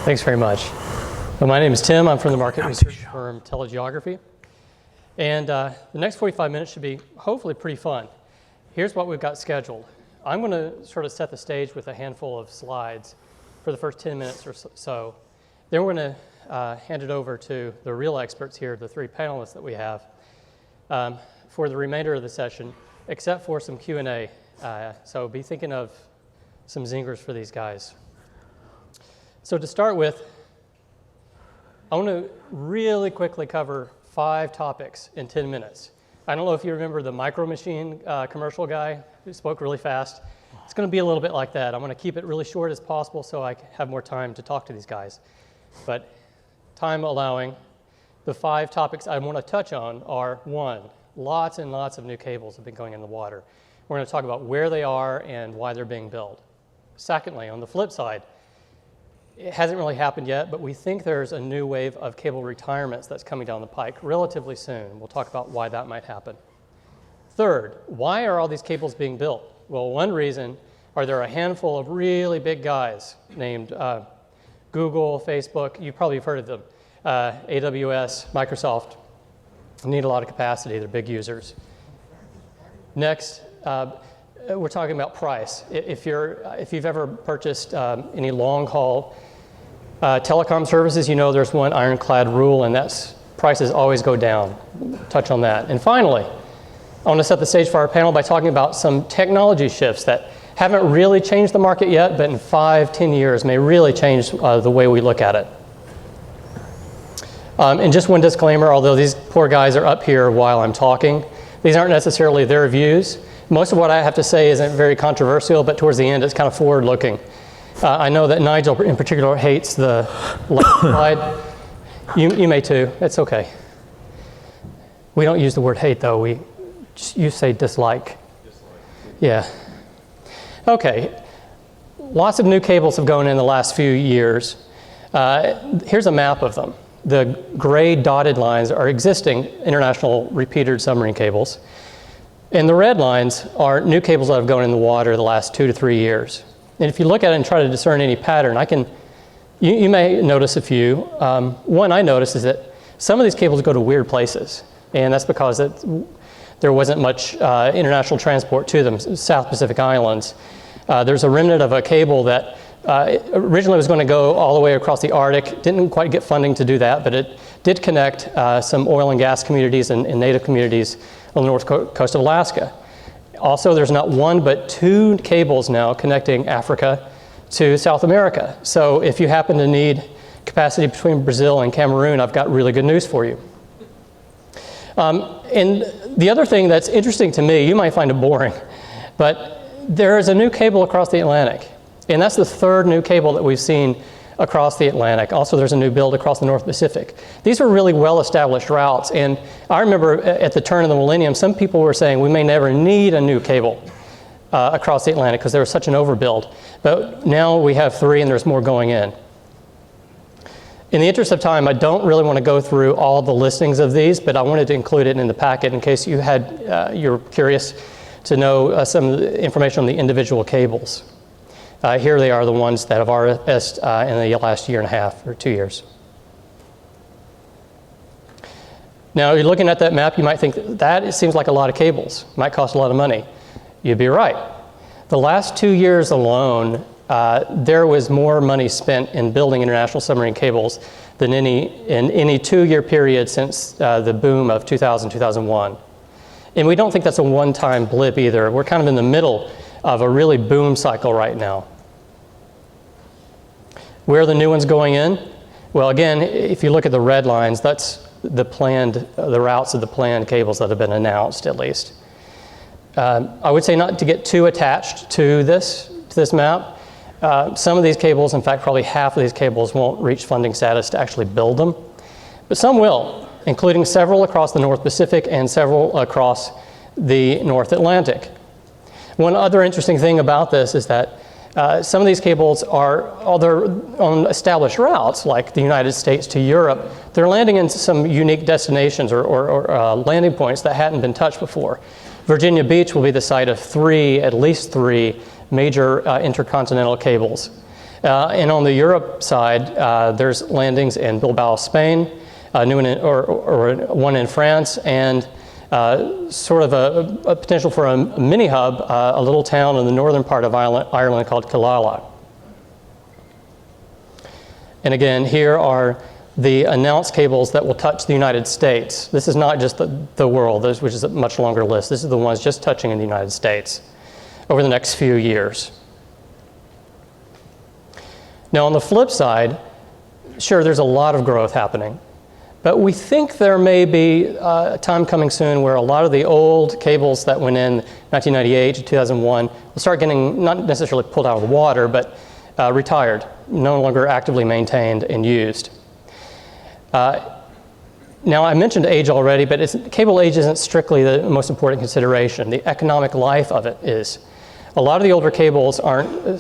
Thanks very much. Well, my name is Tim. I'm from the market research firm Telegeography. And the next 45 minutes should be hopefully pretty fun. Here's what we've got scheduled. I'm going to sort of set the stage with a handful of slides for the first 10 minutes or so. Then we're going to hand it over to the real experts here, the three panelists that we have, for the remainder of the session, except for some Q&A. So be thinking of some zingers for these guys. So to start with, I want to really quickly cover 5 topics in 10 minutes. I don't know if you remember the Micro Machine commercial guy who spoke really fast. It's going to be a little bit like that. I'm going to keep it really short as possible so I have more time to talk to these guys. But time allowing, the 5 topics I want to touch on are: 1, lots and lots of new cables have been going in the water. We're going to talk about where they are and why they're being built. Secondly, on the flip side, it hasn't really happened yet, but we think there's a new wave of cable retirements that's coming down the pike relatively soon. We'll talk about why that might happen. Third, why are all these cables being built? Well, one reason are there a handful of really big guys named Google, Facebook, you probably have heard of them, AWS, Microsoft, need a lot of capacity, they're big users. Next, we're talking about price. If you've ever purchased any long-haul telecom services, you know there's one ironclad rule, and that's prices always go down. Touch on that. And finally, I want to set the stage for our panel by talking about some technology shifts that haven't really changed the market yet, but in 5-10 years may really change the way we look at it. And just one disclaimer, although these poor guys are up here while I'm talking, these aren't necessarily their views. Most of what I have to say isn't very controversial, but towards the end it's kind of forward-looking. I know that Nigel in particular hates the left slide. You may too, it's okay. We don't use the word hate though, you say dislike. Yeah. Okay, lots of new cables have gone in the last few years. Here's a map of them. The gray dotted lines are existing international repeated submarine cables. And the red lines are new cables that have gone in the water the last 2 to 3 years. And if you look at it and try to discern any pattern, you may notice a few. One I noticed is that some of these cables go to weird places. And that's because there wasn't much international transport to them, South Pacific Islands. There's a remnant of a cable that originally was going to go all the way across the Arctic. Didn't quite get funding to do that, but it did connect some oil and gas communities and native communities on the north coast of Alaska. Also, there's not 1 but 2 cables now connecting Africa to South America. So if you happen to need capacity between Brazil and Cameroon, I've got really good news for you. And the other thing that's interesting to me, you might find it boring, but there is a new cable across the Atlantic. And that's the 3rd new cable that we've seen across the Atlantic. Also, there's a new build across the North Pacific. These are really well-established routes. And I remember at the turn of the millennium, some people were saying we may never need a new cable across the Atlantic because there was such an overbuild. But now we have 3 and there's more going in. In the interest of time, I don't really want to go through all the listings of these, but I wanted to include it in the packet in case you're curious to know some of the information on the individual cables. Here they are, the ones that have RFS'd in the last 1.5 years or 2 years. Now, you're looking at that map, you might think that it seems like a lot of cables. Might cost a lot of money. You'd be right. The last 2 years alone, there was more money spent in building international submarine cables than in any 2-year period since the boom of 2000, 2001. And we don't think that's a one-time blip either. We're kind of in the middle of a really boom cycle right now. Where are the new ones going in? Well, again, if you look at the red lines, that's the routes of the planned cables that have been announced, at least. I would say not to get too attached to this map. Some of these cables, in fact, probably half of these cables won't reach funding status to actually build them, but some will, including several across the North Pacific and several across the North Atlantic. One other interesting thing about this is that some of these cables are on established routes, like the United States to Europe. They're landing in some unique destinations or landing points that hadn't been touched before. Virginia Beach will be the site of at least three major intercontinental cables. And on the Europe side, there's landings in Bilbao, Spain, new one or one in France, and sort of a potential for a mini hub, a little town in the northern part of Ireland called Killala. And again, here are the announced cables that will touch the United States. This is not just the world, which is a much longer list. This is the ones just touching in the United States over the next few years. Now, on the flip side, sure, there's a lot of growth happening, but we think there may be a time coming soon where a lot of the old cables that went in 1998 to 2001 will start getting not necessarily pulled out of the water, but retired, no longer actively maintained and used. Now, I mentioned age already, but cable age isn't strictly the most important consideration. The economic life of it is. A lot of the older cables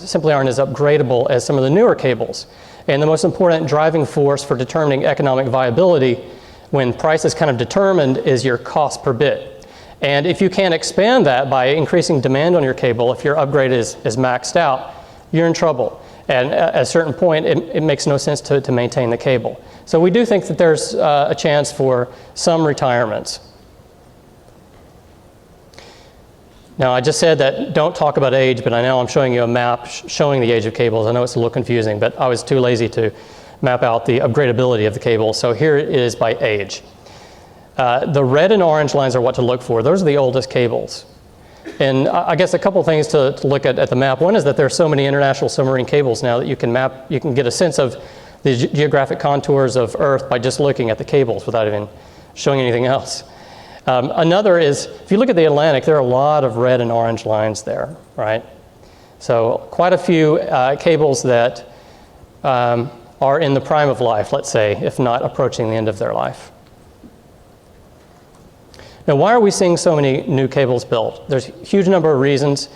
simply aren't as upgradable as some of the newer cables. And the most important driving force for determining economic viability when price is kind of determined is your cost per bit. And if you can't expand that by increasing demand on your cable, if your upgrade is maxed out, you're in trouble. And at a certain point, it makes no sense to maintain the cable. So we do think that there's a chance for some retirements. Now, I just said that don't talk about age, but I know I'm showing you a map showing the age of cables. I know it's a little confusing, but I was too lazy to map out the upgradability of the cable. So here it is by age. The red and orange lines are what to look for. Those are the oldest cables. And I guess a couple things to look at the map. One is that there are so many international submarine cables now that you can get a sense of the geographic contours of Earth by just looking at the cables without even showing anything else. Another is, if you look at the Atlantic, there are a lot of red and orange lines there, right? So quite a few cables that are in the prime of life, let's say, if not approaching the end of their life. Now, why are we seeing so many new cables built? There's a huge number of reasons.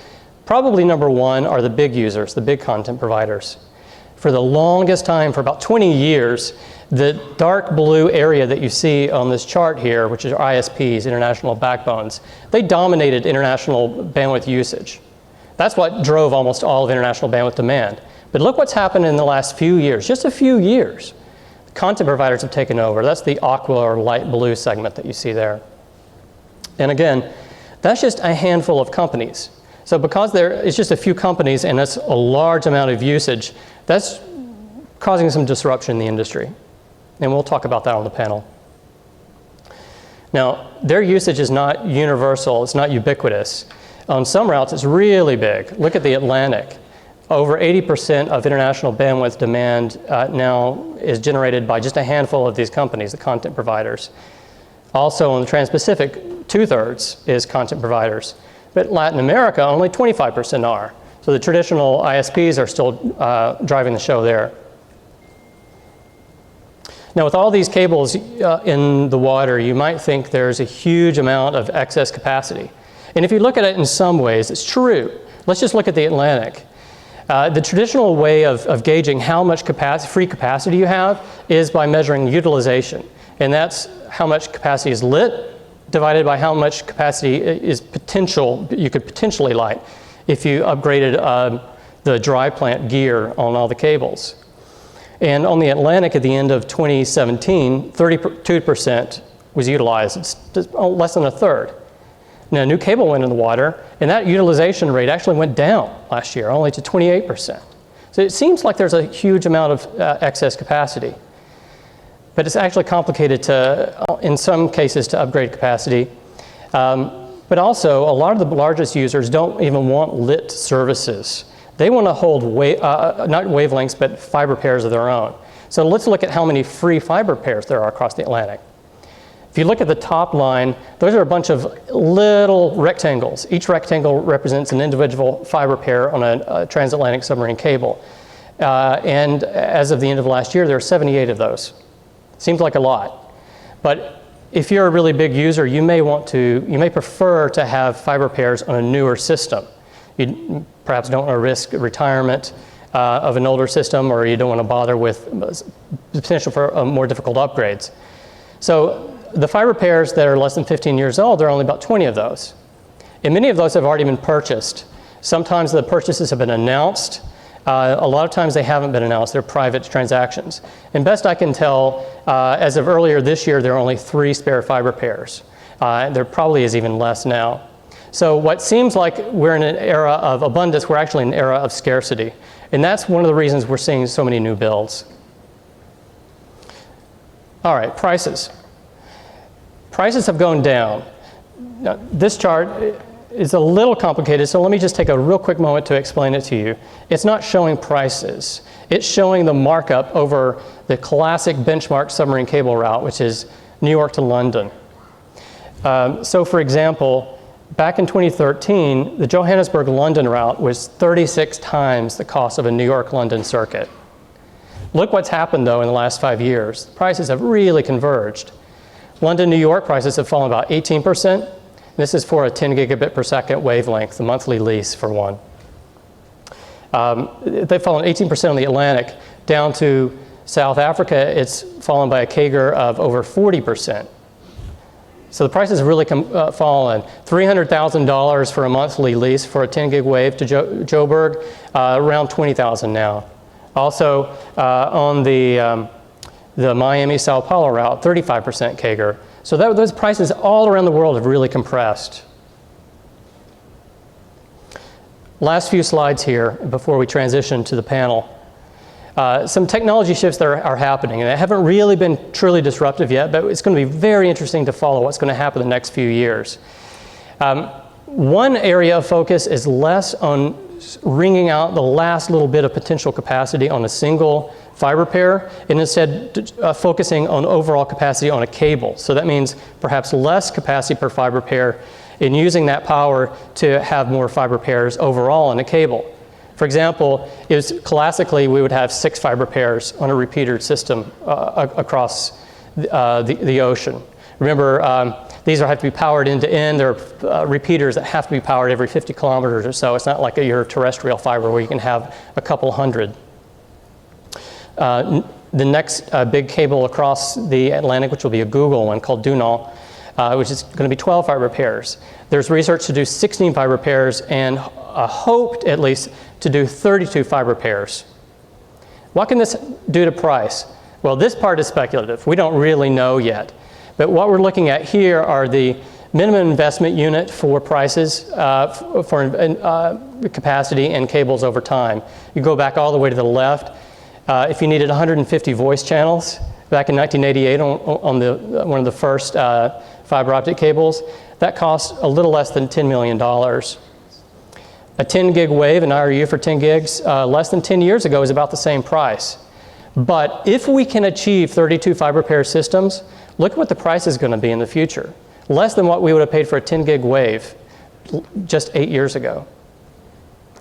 Probably number one are the big users, the big content providers. For the longest time, for about 20 years, the dark blue area that you see on this chart here, which is ISPs, international backbones, they dominated international bandwidth usage. That's what drove almost all of international bandwidth demand. But look what's happened in the last few years, just a few years. Content providers have taken over. That's the aqua or light blue segment that you see there. And again, that's just a handful of companies. So because there is just a few companies and that's a large amount of usage, that's causing some disruption in the industry. And we'll talk about that on the panel. Now, their usage is not universal, it's not ubiquitous. On some routes, it's really big. Look at the Atlantic. Over 80% of international bandwidth demand now is generated by just a handful of these companies, the content providers. Also on the Trans-Pacific, 2/3 is content providers. But Latin America, only 25% are. So the traditional ISPs are still driving the show there. Now, with all these cables in the water, you might think there's a huge amount of excess capacity. And if you look at it in some ways, it's true. Let's just look at the Atlantic. The traditional way of gauging how much free capacity you have is by measuring utilization. And that's how much capacity is lit divided by how much capacity is you could potentially light if you upgraded the dry plant gear on all the cables. And on the Atlantic at the end of 2017, 32% was utilized. It's just less than a third. Now, new cable went in the water, and that utilization rate actually went down last year, only to 28%. So it seems like there's a huge amount of excess capacity. But it's actually complicated in some cases, to upgrade capacity. But also, a lot of the largest users don't even want lit services. They want to hold, not wavelengths, but fiber pairs of their own. So let's look at how many free fiber pairs there are across the Atlantic. If you look at the top line, those are a bunch of little rectangles. Each rectangle represents an individual fiber pair on a transatlantic submarine cable. And as of the end of last year, there are 78 of those. Seems like a lot. But if you're a really big user, you may prefer to have fiber pairs on a newer system. You perhaps don't want to risk retirement of an older system, or you don't want to bother with the potential for more difficult upgrades. So the fiber pairs that are less than 15 years old, there are only about 20 of those. And many of those have already been purchased. Sometimes the purchases have been announced, A lot of times they haven't been announced. They're private transactions. And best I can tell, as of earlier this year, there are only 3 spare fiber pairs. There probably is even less now. So what seems like we're in an era of abundance, we're actually in an era of scarcity. And that's one of the reasons we're seeing so many new builds. All right, prices. Prices have gone down. Now, this chart is a little complicated, so let me just take a real quick moment to explain it to you. It's not showing prices. It's showing the markup over the classic benchmark submarine cable route, which is New York to London. So for example, back in 2013, the Johannesburg-London route was 36 times the cost of a New York-London circuit. Look what's happened, though, in the last 5 years. Prices have really converged. London-New York prices have fallen about 18%. This is for a 10 gigabit per second wavelength, the monthly lease for one. They've fallen 18% on the Atlantic. Down to South Africa, it's fallen by a CAGR of over 40%. So the prices have really fallen. $300,000 for a monthly lease for a 10 gig wave to Joburg, around $20,000 now. Also, on the Miami-Sao Paulo route, 35% CAGR. So those prices all around the world have really compressed. Last few slides here before we transition to the panel. Some technology shifts that are happening, and they haven't really been truly disruptive yet, but it's going to be very interesting to follow what's going to happen in the next few years. One area of focus is less on wringing out the last little bit of potential capacity on a single fiber pair, and instead focusing on overall capacity on a cable. So that means perhaps less capacity per fiber pair, and using that power to have more fiber pairs overall in a cable. For example, classically we would have 6 fiber pairs on a repeater system across the ocean. Remember, these have to be powered end to end. There are repeaters that have to be powered every 50 kilometers or so. It's not like your terrestrial fiber where you can have a couple hundred. The next big cable across the Atlantic, which will be a Google one called Dunal, which is going to be 12 fiber pairs. There's research to do 16 fiber pairs and hoped at least to do 32 fiber pairs. What can this do to price? Well, this part is speculative. We don't really know yet. But what we're looking at here are the minimum investment unit for prices for capacity and cables over time. You go back all the way to the left. If you needed 150 voice channels back in 1988 on one of the first fiber optic cables, that cost a little less than $10 million. A 10 gig wave, an IRU for 10 gigs, less than 10 years ago is about the same price. But if we can achieve 32 fiber pair systems, look at what the price is going to be in the future. Less than what we would have paid for a 10 gig wave just 8 years ago.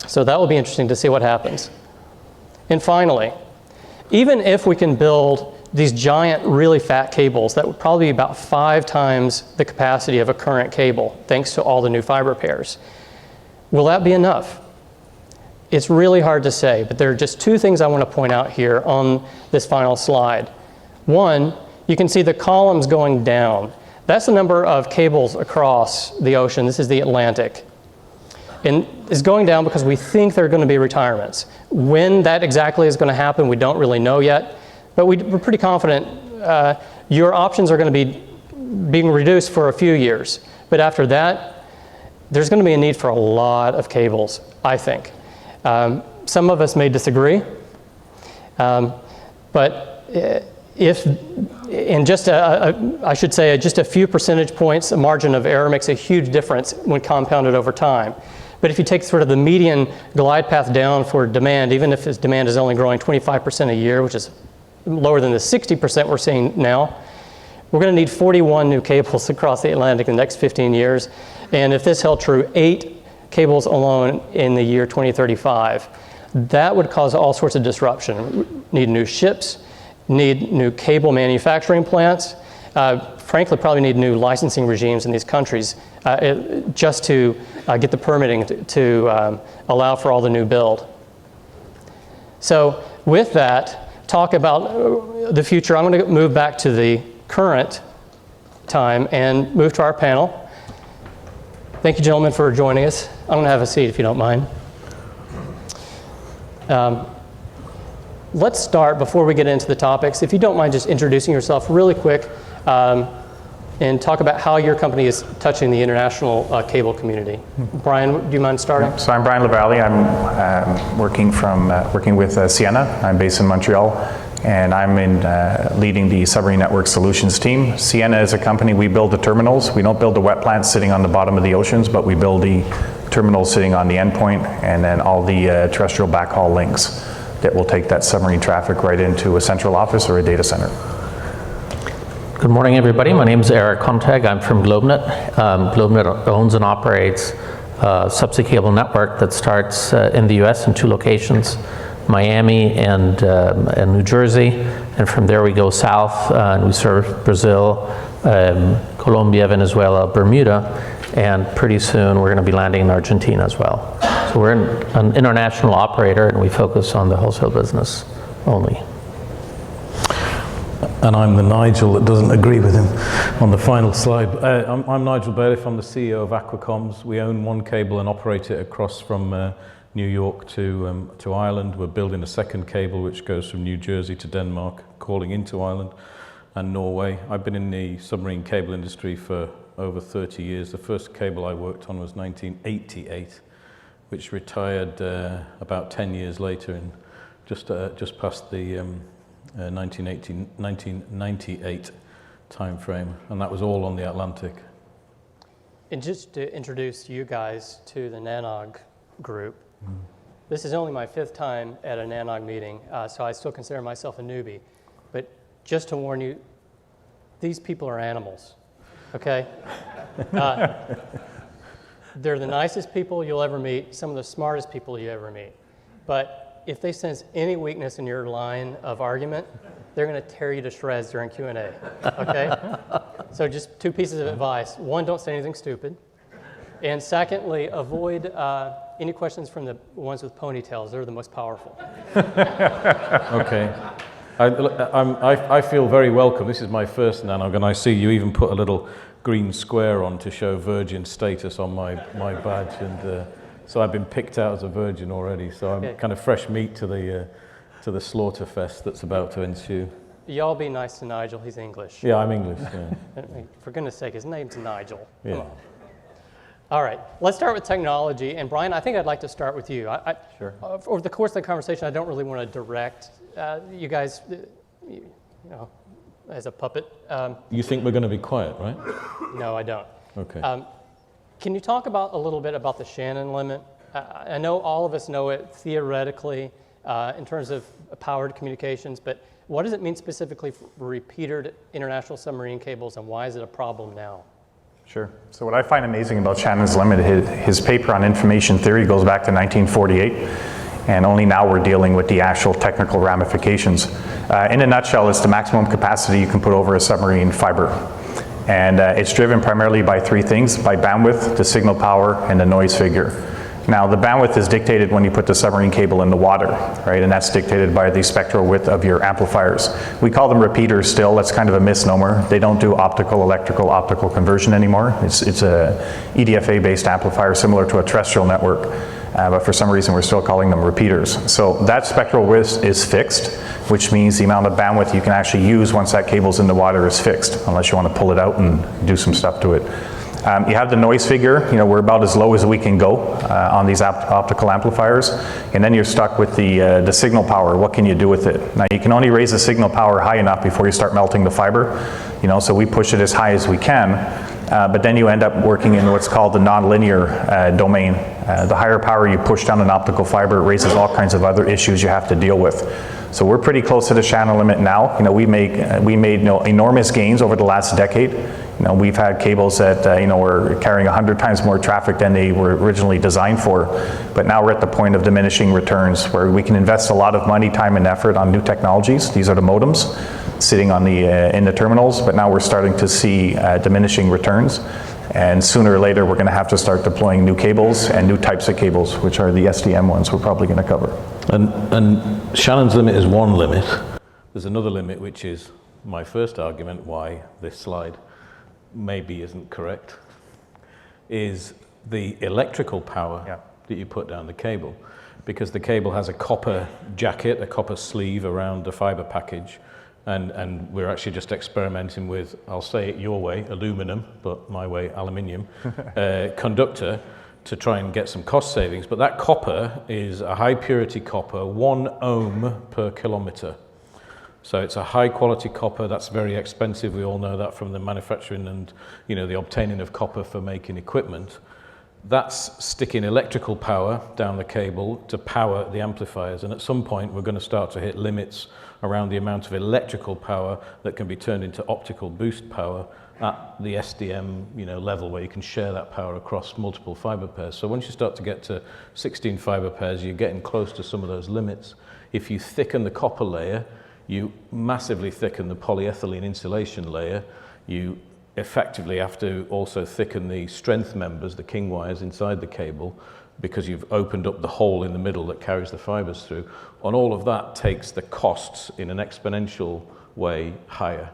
So that will be interesting to see what happens. And finally, even if we can build these giant, really fat cables that would probably be about 5 times the capacity of a current cable, thanks to all the new fiber pairs, will that be enough? It's really hard to say, but there are just 2 things I want to point out here on this final slide. One, you can see the columns going down. That's the number of cables across the ocean. This is the Atlantic. And it's going down because we think there are going to be retirements. When that exactly is going to happen, we don't really know yet. But we're pretty confident your options are going to be being reduced for a few years. But after that, there's going to be a need for a lot of cables, I think. Some of us may disagree. But if in just I should say just a few percentage points, a margin of error makes a huge difference when compounded over time. But if you take sort of the median glide path down for demand, even if its demand is only growing 25% a year, which is lower than the 60% we're seeing now, we're going to need 41 new cables across the Atlantic in the next 15 years. And if this held true, 8 cables alone in the year 2035. That would cause all sorts of disruption. Need new ships, need new cable manufacturing plants, frankly probably need new licensing regimes in these countries just to get the permitting to allow for all the new build. So with that, talk about the future. I'm going to move back to the current time and move to our panel. Thank you, gentlemen, for joining us. I'm going to have a seat if you don't mind. Let's start, before we get into the topics, if you don't mind just introducing yourself really quick and talk about how your company is touching the international cable community. Brian, do you mind starting? So I'm Brian Lavallee. I'm working with Sienna. I'm based in Montreal, and I'm leading the submarine network solutions team. Sienna is a company, we build the terminals. We don't build the wet plants sitting on the bottom of the oceans, but we build the terminals sitting on the endpoint, and then all the terrestrial backhaul links that will take that submarine traffic right into a central office or a data center. Good morning, everybody. My name is Eric Kontag. I'm from GlobeNet. GlobeNet owns and operates a subsea cable network that starts in the US in 2 locations, Miami and New Jersey. And from there we go south and we serve Brazil, Colombia, Venezuela, Bermuda, and pretty soon we're going to be landing in Argentina as well. So we're an international operator and we focus on the wholesale business only. And I'm the Nigel that doesn't agree with him on the final slide. I'm Nigel Bailiff. I'm the CEO of Aquacoms. We own one cable and operate it across from New York to Ireland. We're building a second cable which goes from New Jersey to Denmark, calling into Ireland and Norway. I've been in the submarine cable industry for over 30 years. The first cable I worked on was 1988, which retired about 10 years later, and just past the 1998 time frame, and that was all on the Atlantic. And just to introduce you guys to the NANOG group, this is only my 5th time at a NANOG meeting, so I still consider myself a newbie. But just to warn you, these people are animals, okay? They're the nicest people you'll ever meet, some of the smartest people you ever meet. But if they sense any weakness in your line of argument, they're going to tear you to shreds during Q&A, okay? So just 2 pieces of advice. 1, don't say anything stupid. And secondly, avoid any questions from the ones with ponytails. They're the most powerful. Okay. I feel very welcome. This is my first NANOG, and I see you even put a little green square on to show virgin status on my badge, and so I've been picked out as a virgin already. So I'm kind of fresh meat to the slaughter fest that's about to ensue. Y'all be nice to Nigel. He's English. Yeah, I'm English. Yeah. For goodness sake, his name's Nigel. Yeah. Come on. All right, let's start with technology. And Brian, I think I'd like to start with you. Sure. Over the course of the conversation, I don't really want to direct you guys, you know, as a puppet. You think we're going to be quiet, right? No, I don't. Okay. Can you talk about a little bit about the Shannon limit? I know all of us know it theoretically in terms of powered communications, but what does it mean specifically for repeated international submarine cables, and why is it a problem now? Sure. So what I find amazing about Shannon's limit, his paper on information theory goes back to 1948, and only now we're dealing with the actual technical ramifications. In a nutshell, it's the maximum capacity you can put over a submarine fiber. And it's driven primarily by 3 things: by bandwidth, the signal power, and the noise figure. Now, the bandwidth is dictated when you put the submarine cable in the water, right? And that's dictated by the spectral width of your amplifiers. We call them repeaters still. That's kind of a misnomer. They don't do optical conversion anymore. It's a EDFA-based amplifier similar to a terrestrial network. But for some reason we're still calling them repeaters. So that spectral width is fixed, which means the amount of bandwidth you can actually use once that cable's in the water is fixed, unless you want to pull it out and do some stuff to it. You have the noise figure. You know, we're about as low as we can go on these optical amplifiers, and then you're stuck with the signal power. What can you do with it? Now, you can only raise the signal power high enough before you start melting the fiber. You know, so we push it as high as we can. But then you end up working in what's called the nonlinear domain. The higher power you push down an optical fiber, it raises all kinds of other issues you have to deal with. So we're pretty close to the Shannon limit now. You know, we made enormous gains over the last decade. You know, we've had cables that were carrying 100 times more traffic than they were originally designed for. But now we're at the point of diminishing returns, where we can invest a lot of money, time, and effort on new technologies. These are the modems sitting on in the terminals. But now we're starting to see diminishing returns. And sooner or later, we're going to have to start deploying new cables and new types of cables, which are the SDM ones we're probably going to cover. And Shannon's limit is one limit. There's another limit, which is my first argument why this slide maybe isn't correct, is the electrical power that you put down the cable. because the cable has a copper jacket, a copper sleeve around the fiber package. And we're actually just experimenting with, I'll say it your way, aluminum, but my way, aluminium, conductor to try and get some cost savings. But that copper is a high purity copper, 1 ohm per kilometer. So it's a high quality copper. That's very expensive. We all know that from the manufacturing and, you know, the obtaining of copper for making equipment. That's sticking electrical power down the cable to power the amplifiers. And at some point, we're going to start to hit limits around the amount of electrical power that can be turned into optical boost power at the SDM, you know, level, where you can share that power across multiple fiber pairs. So once you start to get to 16 fiber pairs, you're getting close to some of those limits. If you thicken the copper layer, you massively thicken the polyethylene insulation layer. You effectively have to also thicken the strength members, the king wires inside the cable, because you've opened up the hole in the middle that carries the fibers through. And all of that takes the costs in an exponential way higher.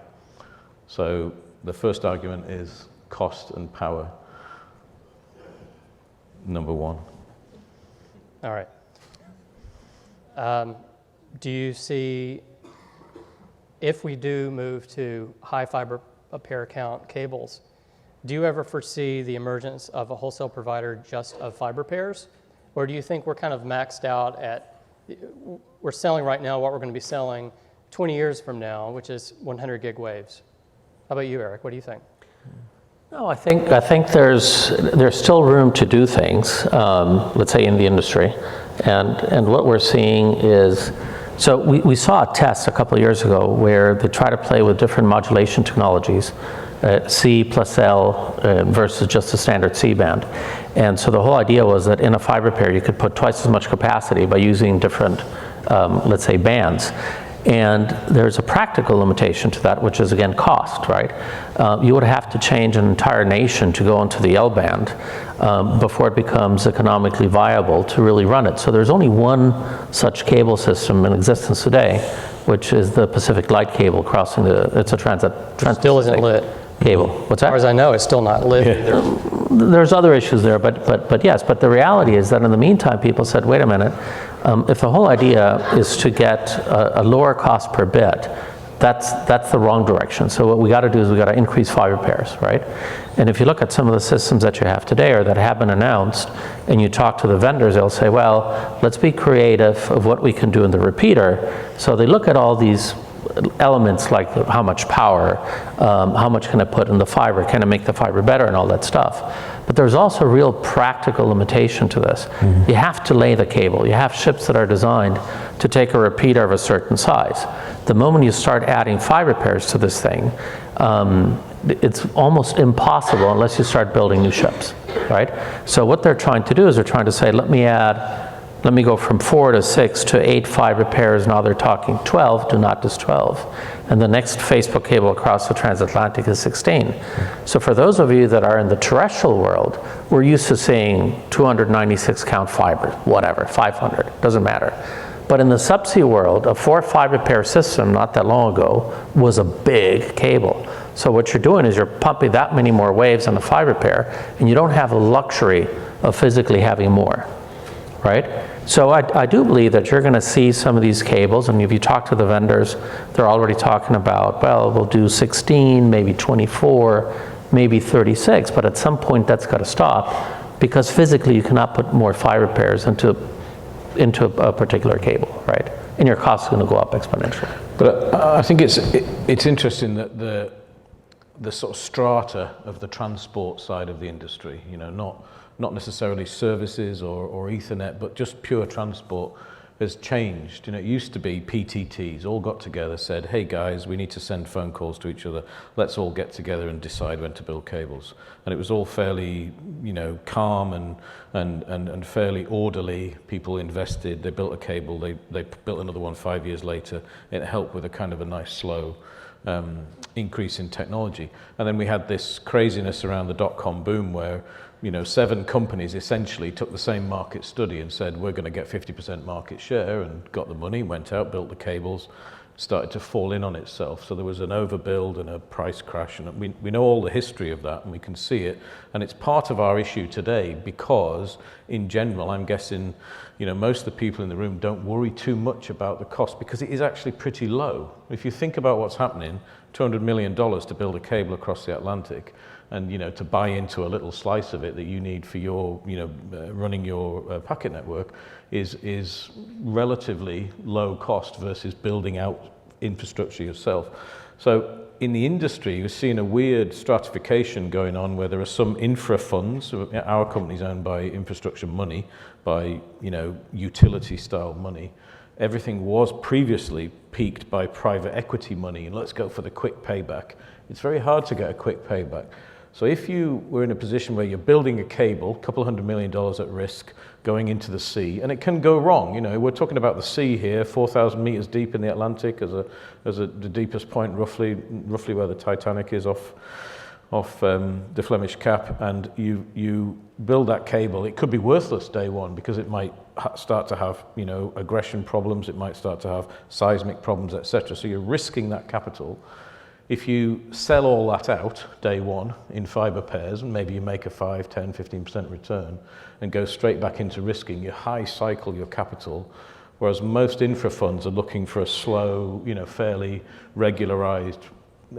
So the first argument is cost and power, number one. All right. Do you see, if we do move to high fiber pair count cables, do you ever foresee the emergence of a wholesale provider just of fiber pairs? Or do you think we're kind of maxed out at, we're selling right now what we're going to be selling 20 years from now, which is 100 gig waves? How about you, Eric? What do you think? No, I think there's still room to do things, let's say in the industry. And what we're seeing is, so we saw a test a couple of years ago where they try to play with different modulation technologies, C plus L versus just the standard C band. And so the whole idea was that in a fiber pair you could put twice as much capacity by using different, let's say, bands. And there's a practical limitation to that, which is, again, cost, right? You would have to change an entire nation to go into the L band before it becomes economically viable to really run it. So there's only one such cable system in existence today, which is the Pacific Light cable crossing it's a Still isn't lit. Cable. What's that? As far as I know, it's still not lit either. There's other issues there, but yes. But the reality is that in the meantime, people said, wait a minute, if the whole idea is to get a lower cost per bit, that's the wrong direction. So what we got to do is we got to increase fiber pairs, right? And if you look at some of the systems that you have today or that have been announced, and you talk to the vendors, they'll say, well, let's be creative of what we can do in the repeater. So they look at all these elements like how much power, how much can I put in the fiber, can I make the fiber better, and all that stuff. But there's also a real practical limitation to this. Mm-hmm. You have to lay the cable. You have ships that are designed to take a repeater of a certain size. The moment you start adding fiber pairs to this thing, it's almost impossible unless you start building new ships, right? So what they're trying to do is they're trying to say, let me go from 4 to 6 to 8 fiber pairs. Now they're talking 12, do not just 12. And the next Facebook cable across the transatlantic is 16. So for those of you that are in the terrestrial world, we're used to seeing 296 count fiber, whatever, 500, doesn't matter. But in the subsea world, a 4 fiber pair system not that long ago was a big cable. So what you're doing is you're pumping that many more waves on the fiber pair, and you don't have the luxury of physically having more, right? So I do believe that you're going to see some of these cables, and if you talk to the vendors, they're already talking about, well, we'll do 16, maybe 24, maybe 36, but at some point that's got to stop because physically you cannot put more fiber pairs into a particular cable, right? And your cost is going to go up exponentially. But I think it's interesting that the sort of strata of the transport side of the industry, you know, not necessarily services or Ethernet, but just pure transport has changed. You know, it used to be PTTs all got together, said, hey guys, we need to send phone calls to each other. Let's all get together and decide when to build cables. And it was all fairly, you know, calm and fairly orderly. People invested, they built a cable, they built another one 5 years later. It helped with a kind of a nice slow increase in technology. And then we had this craziness around the dot-com boom where, you know, 7 companies essentially took the same market study and said, we're going to get 50% market share, and got the money, went out, built the cables, started to fall in on itself. So there was an overbuild and a price crash, and we know all the history of that, and we can see it. And it's part of our issue today because, in general, I'm guessing, most of the people in the room don't worry too much about the cost because it is actually pretty low. If you think about what's happening, $200 million to build a cable across the Atlantic, and to buy into a little slice of it that you need for your running your packet network is relatively low cost versus building out infrastructure yourself. So in the industry, you're seeing a weird stratification going on where there are some infra funds. Our company's owned by infrastructure money, by utility style money. Everything was previously peaked by private equity money, and let's go for the quick payback. It's very hard to get a quick payback. So if you were in a position where you're building a cable, a couple $100 million at risk, going into the sea, and it can go wrong. We're talking about the sea here, 4,000 meters deep in the Atlantic as the deepest point, roughly where the Titanic is off the Flemish Cap, and you build that cable. It could be worthless day one because it might start to have aggression problems, it might start to have seismic problems, etc. So you're risking that capital. If you sell all that out day one in fiber pairs, and maybe you make a 5, 10, 15% return and go straight back into risking, you high cycle your capital, whereas most infra funds are looking for a slow, fairly regularized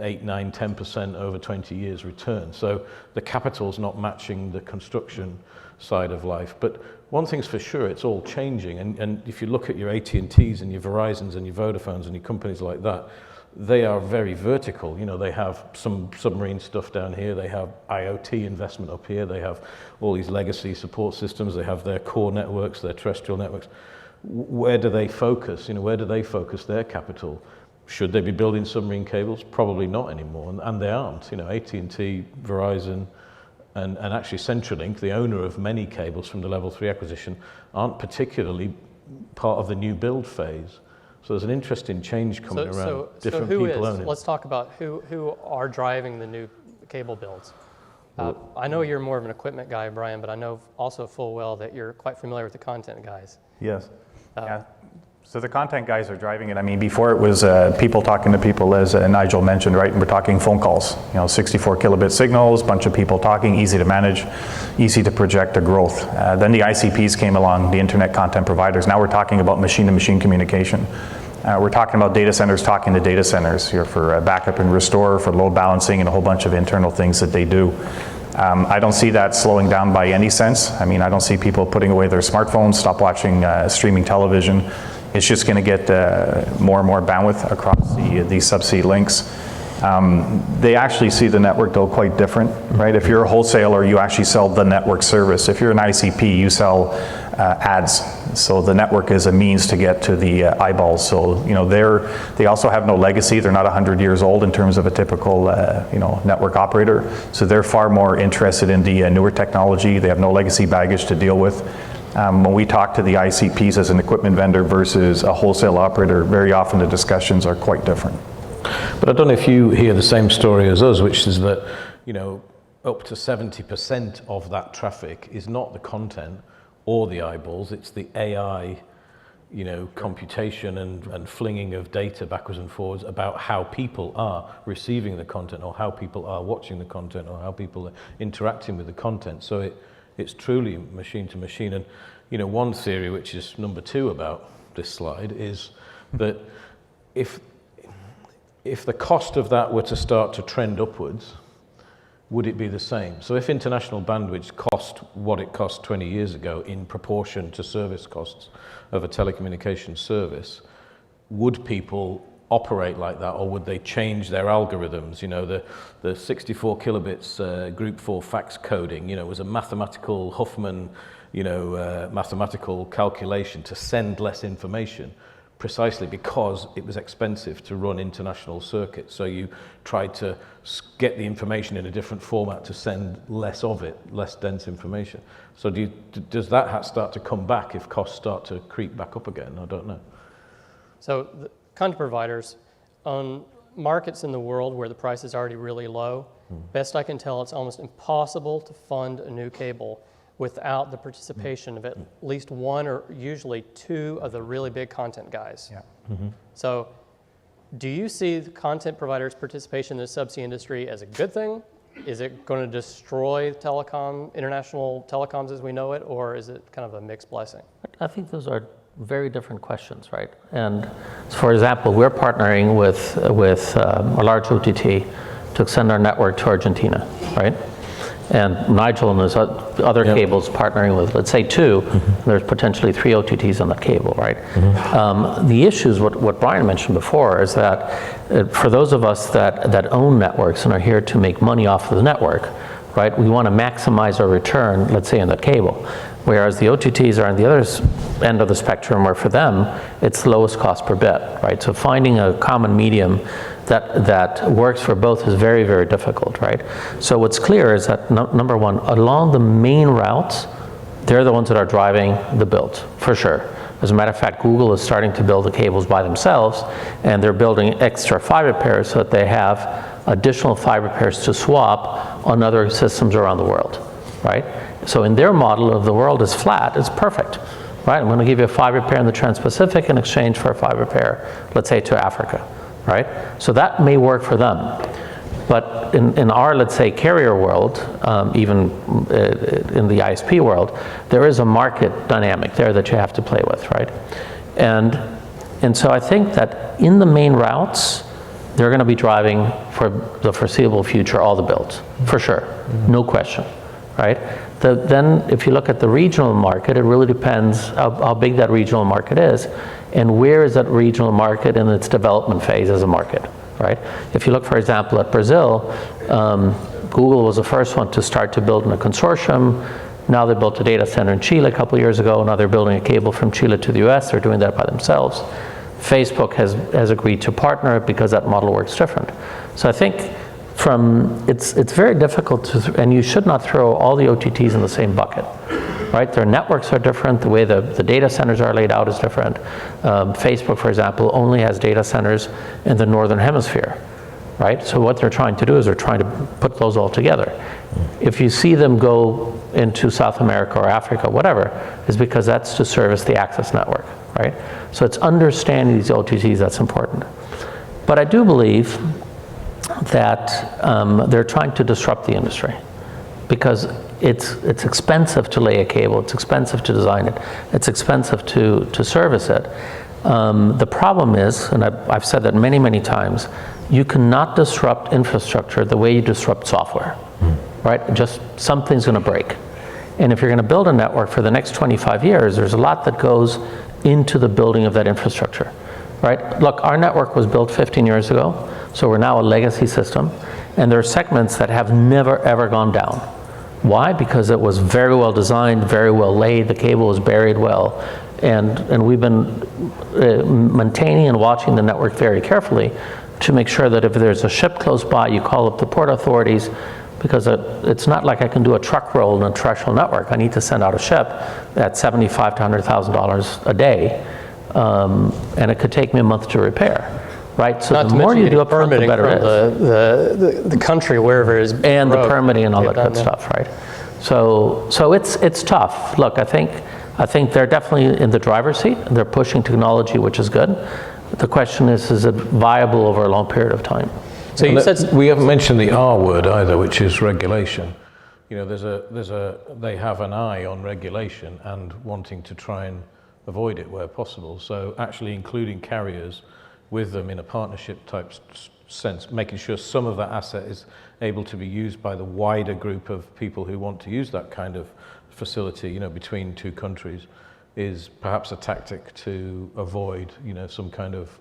8, 9, 10% over 20 years return. So the capital's not matching the construction side of life. But one thing's for sure, it's all changing. And if you look at your AT&Ts and your Verizons and your Vodafones and your companies like that, they are very vertical. They have some submarine stuff down here, they have IoT investment up here, they have all these legacy support systems, they have their core networks, their terrestrial networks. Where do they focus? Where do they focus their capital? Should they be building submarine cables? Probably not anymore, and they aren't. AT&T, Verizon, and actually Centrelink, the owner of many cables from the Level 3 acquisition, aren't particularly part of the new build phase. So there's an interesting change coming around. Different people owning. Let's talk about who are driving the new cable builds. I know you're more of an equipment guy, Brian, but I know also full well that you're quite familiar with the content guys. Yes. Yeah. So the content guys are driving it. Before it was people talking to people, as Nigel mentioned, right? And we're talking phone calls, 64 kilobit signals, bunch of people talking, easy to manage, easy to project the growth. Then the ICPs came along, the internet content providers. Now we're talking about machine-to-machine communication. We're talking about data centers talking to data centers here for backup and restore, for load balancing, and a whole bunch of internal things that they do. I don't see that slowing down by any sense. I don't see people putting away their smartphones, stop watching streaming television. It's just going to get more and more bandwidth across these subsea links. They actually see the network though quite different, right? If you're a wholesaler, you actually sell the network service. If you're an ICP, you sell ads. So the network is a means to get to the eyeballs. So they also have no legacy. They're not 100 years old in terms of a typical network operator. So they're far more interested in the newer technology. They have no legacy baggage to deal with. When we talk to the ICPs as an equipment vendor versus a wholesale operator, very often the discussions are quite different. But I don't know if you hear the same story as us, which is that, up to 70% of that traffic is not the content or the eyeballs, it's the AI, computation and flinging of data backwards and forwards about how people are receiving the content or how people are watching the content or how people are interacting with the content. So it's truly machine to machine. And, one theory, which is number 2 about this slide, is that if the cost of that were to start to trend upwards, would it be the same? So if international bandwidth cost what it cost 20 years ago in proportion to service costs of a telecommunications service, would people operate like that, or would they change their algorithms? The 64 kilobits group 4 fax coding, was a mathematical Huffman, mathematical calculation to send less information, precisely because it was expensive to run international circuits. So you tried to get the information in a different format to send less of it, less dense information. So does that start to come back if costs start to creep back up again? I don't know. So the content providers on markets in the world where the price is already really low, best I can tell, it's almost impossible to fund a new cable without the participation of at least one or usually 2 of the really big content guys. Yeah. So Do you see the content providers' participation in the subsea industry as a good thing? Is it going to destroy international telecoms as we know it, or is it kind of a mixed blessing? I think those are very different questions, right? And for example, we're partnering with a large OTT to extend our network to Argentina, right? And Nigel and his other cables partnering with, let's say, 2, there's potentially 3 OTTs on that cable, right? The issue is what Brian mentioned before is that for those of us that own networks and are here to make money off of the network, right, we want to maximize our return, let's say, on that cable. Whereas the OTTs are on the other end of the spectrum where for them, it's the lowest cost per bit, right? So finding a common medium that works for both is very, very difficult, right? So what's clear is that number one, along the main routes, they're the ones that are driving the build, for sure. As a matter of fact, Google is starting to build the cables by themselves, and they're building extra fiber pairs so that they have additional fiber pairs to swap on other systems around the world, right? So in their model of the world is flat, it's perfect, right? I'm going to give you a fiber pair in the Trans-Pacific in exchange for a fiber pair, let's say, to Africa, right? So that may work for them. But in our, let's say, carrier world, even in the ISP world, there is a market dynamic there that you have to play with, right? And so I think that in the main routes, they're going to be driving for the foreseeable future all the builds, for sure, no question, right? Then if you look at the regional market, it really depends how big that regional market is and where is that regional market in its development phase as a market, right? If you look, for example, at Brazil, Google was the first one to start to build in a consortium. Now they built a data center in Chile a couple of years ago. Now they're building a cable from Chile to the US. They're doing that by themselves. Facebook has agreed to partner because that model works different. So I think it's very difficult to, and you should not throw all the OTTs in the same bucket, right? Their networks are different, the way the data centers are laid out is different. Facebook, for example, only has data centers in the northern hemisphere, right? So what they're trying to do is they're trying to put those all together. If you see them go into South America or Africa, whatever, is because that's to service the access network, right? So it's understanding these OTTs that's important. But I do believe that they're trying to disrupt the industry because it's expensive to lay a cable, it's expensive to design it, it's expensive to service it. The problem is, and I've said that many, many times, you cannot disrupt infrastructure the way you disrupt software, right? Just something's going to break. And if you're going to build a network for the next 25 years, there's a lot that goes into the building of that infrastructure, right? Look, our network was built 15 years ago, so we're now a legacy system, and there are segments that have never, ever gone down. Why? Because it was very well designed, very well laid, the cable was buried well, and we've been maintaining and watching the network very carefully to make sure that if there's a ship close by, you call up the port authorities, because it's not like I can do a truck roll in a terrestrial network. I need to send out a ship at $75,000 to $100,000 a day, and it could take me a month to repair. Right, so the more you do up front, the better it is. The country, wherever it is. And the permitting and all that good stuff, right? So it's tough. Look, I think they're definitely in the driver's seat. They're pushing technology, which is good. The question is it viable over a long period of time? So you said we haven't mentioned the R word either, which is regulation. You know, they have an eye on regulation and wanting to try and avoid it where possible. So actually including carriers with them in a partnership type sense, making sure some of that asset is able to be used by the wider group of people who want to use that kind of facility, you know, between two countries, is perhaps a tactic to avoid, you know, some kind of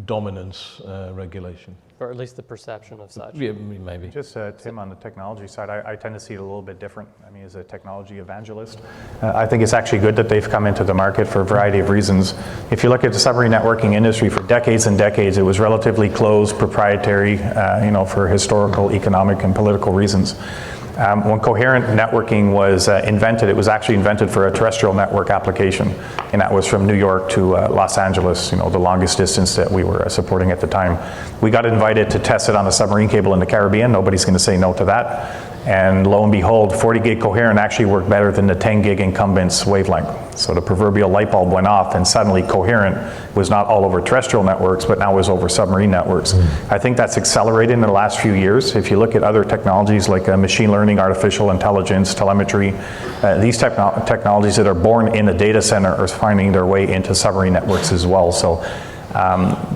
dominance regulation. Or at least the perception of such. Yeah, maybe. Just Tim, on the technology side, I tend to see it a little bit different. I mean, as a technology evangelist, I think it's actually good that they've come into the market for a variety of reasons. If you look at the submarine networking industry, for decades and decades, it was relatively closed, proprietary, you know, for historical, economic, and political reasons. When coherent networking was invented, it was actually invented for a terrestrial network application, and that was from New York to Los Angeles, you know, the longest distance that we were supporting at the time. We got invited to test it on a submarine cable in the Caribbean. Nobody's going to say no to that. And lo and behold, 40 gig coherent actually worked better than the 10 gig incumbent's wavelength. So the proverbial light bulb went off, and suddenly coherent was not all over terrestrial networks, but now was over submarine networks. I think that's accelerated in the last few years. If you look at other technologies like machine learning, artificial intelligence, telemetry, these technologies that are born in the data center are finding their way into submarine networks as well. So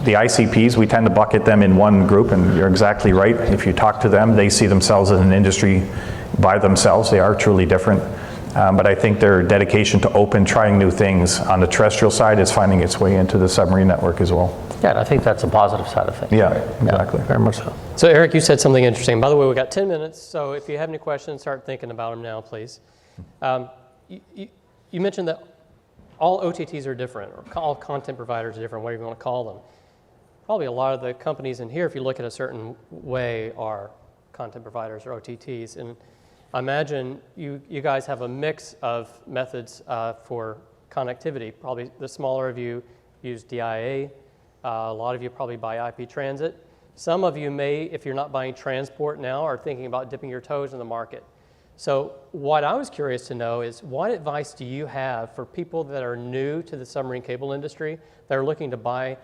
the ICPs, we tend to bucket them in one group, and you're exactly right. If you talk to them, they see themselves as an industry by themselves. They are truly different. But I think their dedication to open, trying new things on the terrestrial side is finding its way into the submarine network as well. Yeah, and I think that's a positive side of things. Yeah, exactly. Yeah, very much so. So Eric, you said something interesting. By the way, we've got 10 minutes, so if you have any questions, start thinking about them now, please. You mentioned that all OTTs are different, or all content providers are different, whatever you want to call them. Probably a lot of the companies in here, if you look at a certain way, are content providers or OTTs. And I imagine you guys have a mix of methods for connectivity. Probably the smaller of you use DIA. A lot of you probably buy IP transit. Some of you may, if you're not buying transport now, are thinking about dipping your toes in the market. So what I was curious to know is, what advice do you have for people that are new to the submarine cable industry, that are looking to buy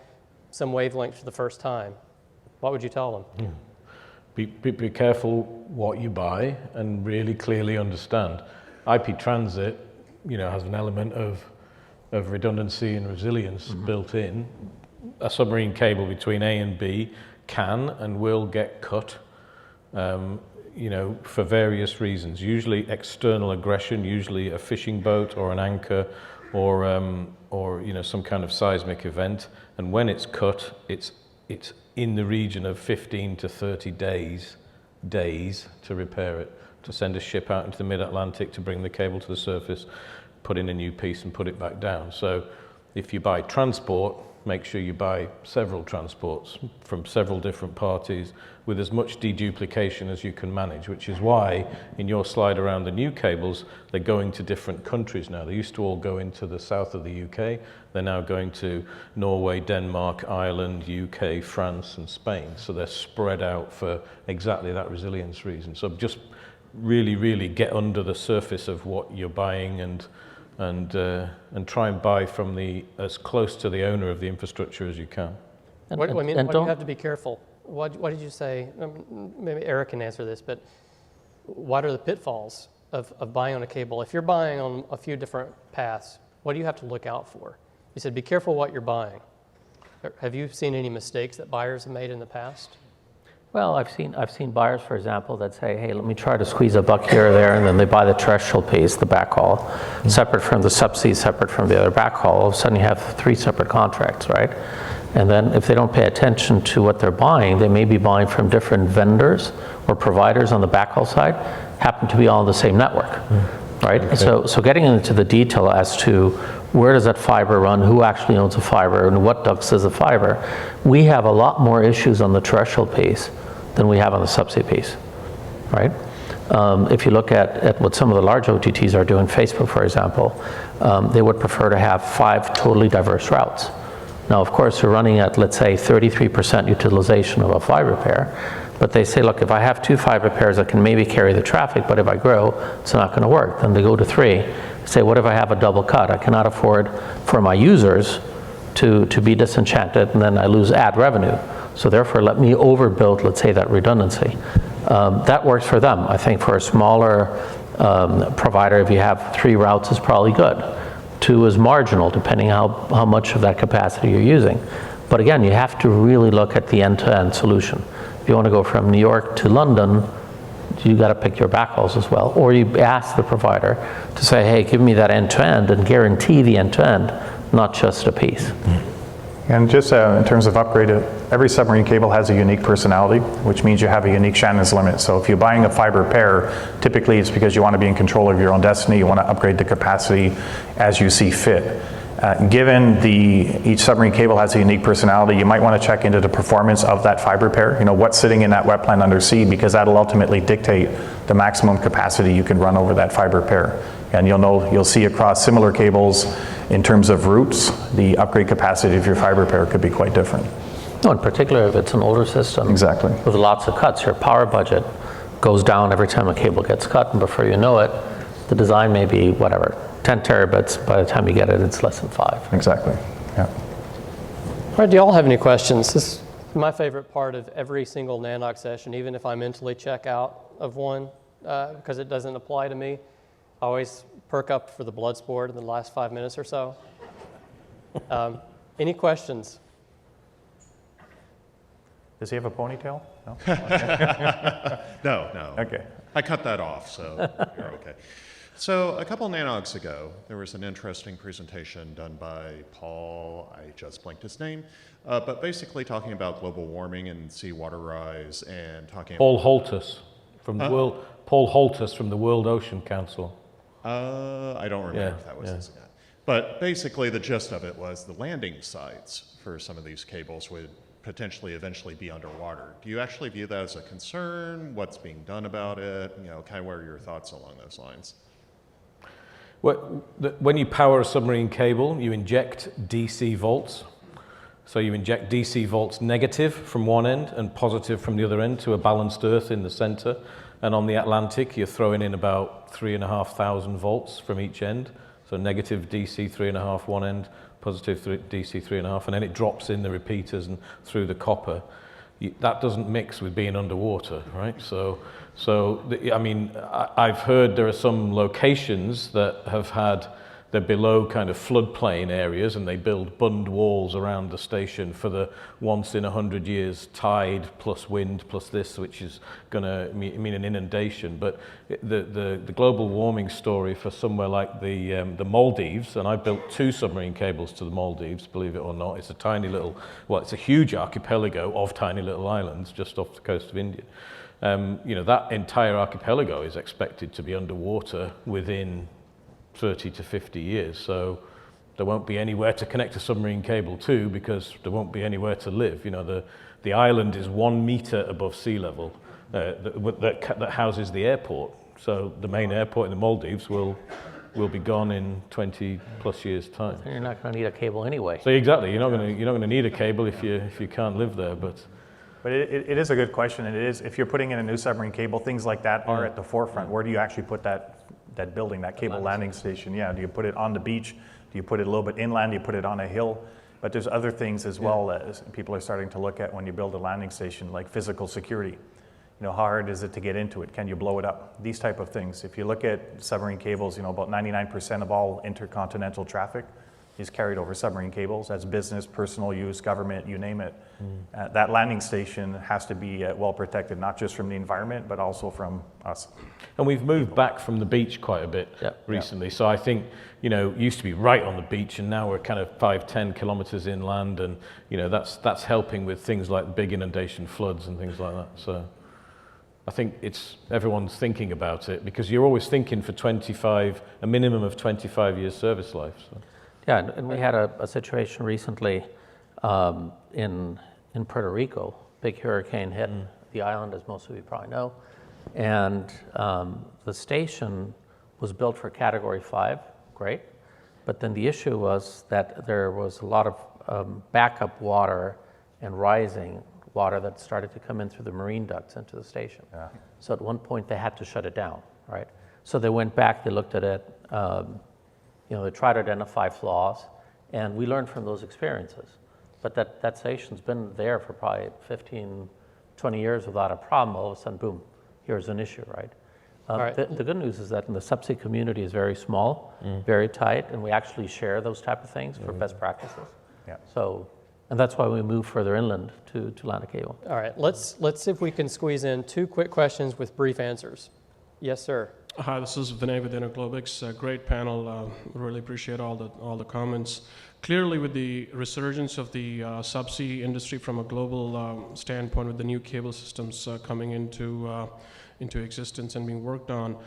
some wavelengths for the first time? What would you tell them? Be careful what you buy and really clearly understand. IP transit, has an element of redundancy and resilience built in. A submarine cable between A and B can and will get cut. For various reasons, usually external aggression, usually a fishing boat or an anchor or some kind of seismic event. And when it's cut, it's in the region of 15 to 30 days to repair it, to send a ship out into the mid-Atlantic to bring the cable to the surface, put in a new piece and put it back down. So if you buy transport, make sure you buy several transports from several different parties with as much deduplication as you can manage, which is why in your slide around the new cables, they're going to different countries now. They used to all go into the south of the UK. They're now going to Norway, Denmark, Ireland, UK, France, and Spain. So they're spread out for exactly that resilience reason. So just really get under the surface of what you're buying and try and buy from as close to the owner of the infrastructure as you can. What do you have to be careful? What did you say? Maybe Eric can answer this, but what are the pitfalls of buying on a cable? If you're buying on a few different paths, what do you have to look out for? You said be careful what you're buying. Have you seen any mistakes that buyers have made in the past? Well, I've seen buyers, for example, that say, hey, let me try to squeeze a buck here or there, and then they buy the terrestrial piece, the backhaul, separate from the subsea, separate from the other backhaul. All of a sudden you have 3 separate contracts, right? And then if they don't pay attention to what they're buying, they may be buying from different vendors or providers on the backhaul side, happen to be all on the same network, right? Okay. So getting into the detail as to where does that fiber run, who actually owns the fiber, and what ducts is the fiber, we have a lot more issues on the terrestrial piece than we have on the subsea piece, right? If you look at what some of the large OTTs are doing, Facebook, for example, they would prefer to have 5 totally diverse routes. Now, of course, they're running at, let's say, 33% utilization of a fiber pair, but they say, look, if I have 2 fiber pairs, I can maybe carry the traffic, but if I grow, it's not going to work. Then they go to 3. Say, what if I have a double cut? I cannot afford for my users to be disenchanted, and then I lose ad revenue. So therefore, let me overbuild, let's say, that redundancy. That works for them. I think for a smaller provider, if you have 3 routes, is probably good. 2 is marginal, depending how much of that capacity you're using. But again, you have to really look at the end-to-end solution. If you want to go from New York to London, you got to pick your backhauls as well. Or you ask the provider to say, hey, give me that end-to-end and guarantee the end-to-end, not just a piece. And just in terms of upgrade, every submarine cable has a unique personality, which means you have a unique Shannon's limit. So if you're buying a fiber pair, typically it's because you want to be in control of your own destiny, you want to upgrade the capacity as you see fit. Given each submarine cable has a unique personality, you might want to check into the performance of that fiber pair, what's sitting in that wetland undersea, because that'll ultimately dictate the maximum capacity you can run over that fiber pair. And you'll see across similar cables, in terms of routes, the upgrade capacity of your fiber pair could be quite different. No, in particular if it's an older system. Exactly. With lots of cuts, your power budget goes down every time a cable gets cut, and before you know it, the design may be, whatever, 10 terabits. By the time you get it, it's less than 5. Exactly. Yeah. All right, do y'all have any questions? This is my favorite part of every single NANOC session, even if I mentally check out of one because it doesn't apply to me. I always perk up for the blood sport in the last 5 minutes or so. Any questions? Does he have a ponytail? No? No. Okay. I cut that off, so you're okay. So a couple nanogs ago, there was an interesting presentation done by Paul, I just blanked his name, but basically talking about global warming and seawater rise and talking Paul Holtus from the World Ocean Council. I don't remember if that was his guy. But basically the gist of it was the landing sites for some of these cables would potentially eventually be underwater. Do you actually view that as a concern? What's being done about it? You know, kind of what are your thoughts along those lines? When you power a submarine cable, you inject DC volts. So you inject DC volts negative from one end and positive from the other end to a balanced Earth in the center. And on the Atlantic, you're throwing in about 3,500 volts from each end. So negative DC 3.5 one end, positive DC 3.5, and then it drops in the repeaters and through the copper. That doesn't mix with being underwater, right? I mean, I've heard there are some locations that have had, they're below kind of floodplain areas, and they build bund walls around the station for the once in 100 years tide plus wind plus this, which is going to mean an inundation. But the global warming story for somewhere like the Maldives, and I built 2 submarine cables to the Maldives, believe it or not. It's a tiny little, well, it's a huge archipelago of tiny little islands just off the coast of India. You know, that entire archipelago is expected to be underwater within 30 to 50 years, so there won't be anywhere to connect a submarine cable to because there won't be anywhere to live. You know, the island is 1 meter above sea level that houses the airport. So the main airport in the Maldives will be gone in 20 plus years' time. And you're not going to need a cable anyway. So exactly, you're not going to need a cable if you can't live there, But it is a good question, and it is, if you're putting in a new submarine cable, things like that are at the forefront. Where do you actually put that building, that cable landing station? Yeah, do you put it on the beach? Do you put it a little bit inland? Do you put it on a hill? But there's other things as well that people are starting to look at when you build a landing station, like physical security. You know, how hard is it to get into it? Can you blow it up? These type of things. If you look at submarine cables, you know, about 99% of all intercontinental traffic is carried over submarine cables. That's business, personal use, government, you name it. That landing station has to be well protected, not just from the environment, but also from us. And we've moved back from the beach quite a bit recently. So I think, you know, it used to be right on the beach, and now we're kind of 5-10 kilometers inland, and you know that's helping with things like big inundation floods and things like that. So I think everyone's thinking about it because you're always thinking for a minimum of 25 years service life. So. Yeah, and we had a situation recently in Puerto Rico. Big hurricane hit the island, as most of you probably know, and the station was built for Category 5, great, but then the issue was that there was a lot of backup water and rising water that started to come in through the marine ducts into the station. Yeah. So at one point they had to shut it down, right? So they went back, they looked at it, you know, they tried to identify flaws, and we learned from those experiences. But that station's been there for probably 15, 20 years without a problem. All of a sudden, boom, here's an issue, right? Right. The good news is that the subsea community is very small, very tight, and we actually share those type of things for best practices. Yeah. So, and that's why we move further inland to land a cable. All right, let's see if we can squeeze in 2 quick questions with brief answers. Yes, sir. Hi, this is Vinay with Interglobix. Great panel. Really appreciate all the comments. Clearly, with the resurgence of the subsea industry from a global standpoint, with the new cable systems coming into existence and being worked on,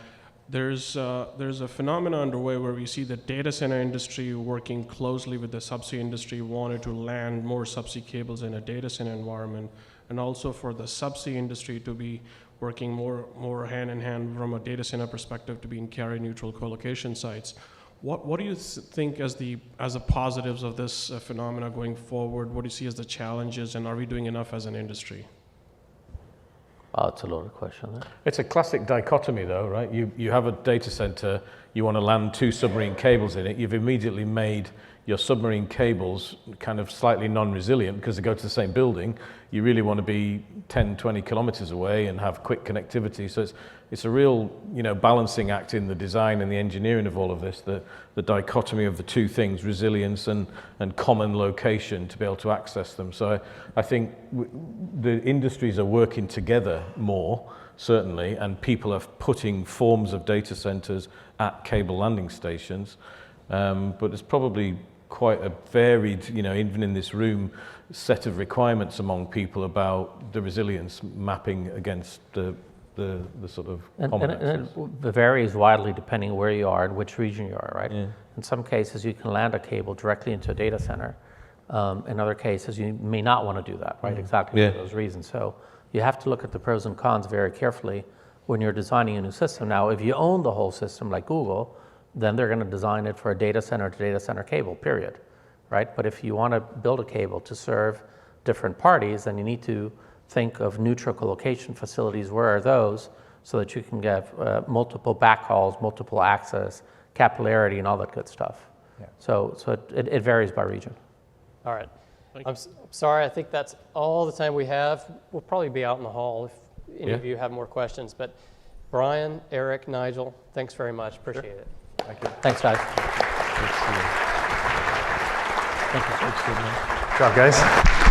there's a phenomenon underway where we see the data center industry working closely with the subsea industry, wanted to land more subsea cables in a data center environment, and also for the subsea industry to be working more hand in hand from a data center perspective to be in carrier neutral co-location sites. What do you think as the positives of this phenomena going forward? What do you see as the challenges, and are we doing enough as an industry? Oh, it's a loaded question. There. It's a classic dichotomy, though, right? You have a data center, you want to land 2 submarine cables in it, you've immediately made your submarine cables kind of slightly non-resilient because they go to the same building. You really want to be 10, 20 kilometers away and have quick connectivity. So it's a real, balancing act in the design and the engineering of all of this, the dichotomy of the 2 things, resilience and common location to be able to access them. So I think the industries are working together more, certainly, and people are putting forms of data centers at cable landing stations. But there's probably quite a varied, even in this room, set of requirements among people about the resilience mapping against the sort of common access. And it varies widely depending where you are and which region you are, right? Yeah. In some cases, you can land a cable directly into a data center. In other cases, you may not want to do that, right? Exactly for those reasons. So you have to look at the pros and cons very carefully when you're designing a new system. Now, if you own the whole system like Google, then they're going to design it for a data center to data center cable, period, right? But if you want to build a cable to serve different parties, then you need to think of neutral colocation facilities. Where are those? So that you can get multiple backhauls, multiple access, capillarity, and all that good stuff. Yeah. So it varies by region. All right. I'm sorry, I think that's all the time we have. We'll probably be out in the hall if any of you have more questions. But Brian, Eric, Nigel, thanks very much. Appreciate it. Thank you. Thanks, guys. Good job, guys.